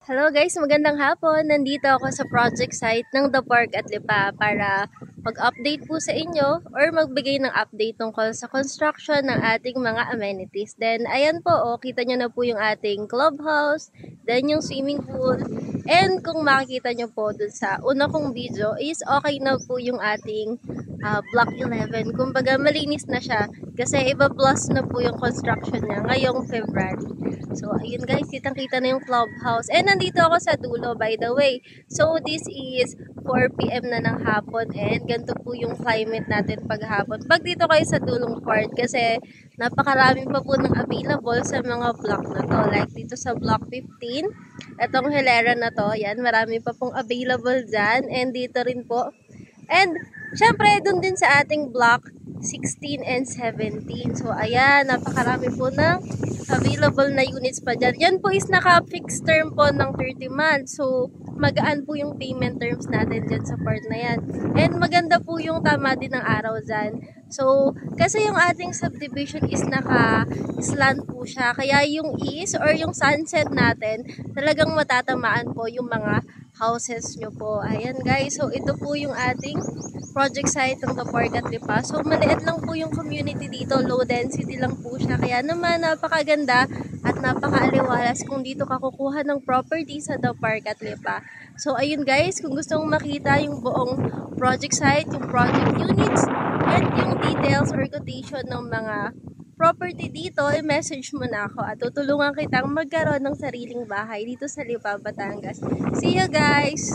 Hello guys, magandang hapon. Nandito ako sa project site ng The Park at Lipa para mag-update po sa inyo or magbigay ng update tungkol sa construction ng ating mga amenities. Then ayan po, kita nyo na po yung ating clubhouse, then yung swimming pool. And kung makikita nyo po dun sa una kong video is okay na po yung ating Block 11. Kumbaga malinis na siya kasi iba plus na po yung construction niya ngayong February. So, ayun guys, kitang-kita na yung clubhouse. And nandito ako sa dulo, by the way. So, this is 4 PM na ng hapon and ganito po yung climate natin paghapon. Pag dito kayo sa dulong part kasi napakarami pa po ng available sa mga block na to. Like dito sa block 15, itong hilera na to, yan, marami pa pong available dyan. And dito rin po. And, syempre, dun din sa ating block 16 and 17. So, ayan, napakarami po ng available na units pa dyan. Yan po is naka-fixed term po ng 30 months. So, magaan po yung payment terms natin dyan sa part na yan. And maganda po yung tama din ng araw dyan. So, kasi yung ating subdivision is naka-slant po siya. Kaya yung east or yung sunset natin, talagang matatamaan po yung mga houses nyo po. Ayan guys, so ito po yung ating project site ng The Park at Lipa. So maliit lang po yung community dito, low density lang po siya. Kaya naman napakaganda at napakaaliwalas kung dito ka kukuha ng property sa The Park at Lipa. So ayun guys, kung gusto mong makita yung buong project site, yung project units, and yung details or quotation ng mga property dito, i-message mo na ako at tutulungan kitang magkaroon ng sariling bahay dito sa Lipa, Batangas. See you guys!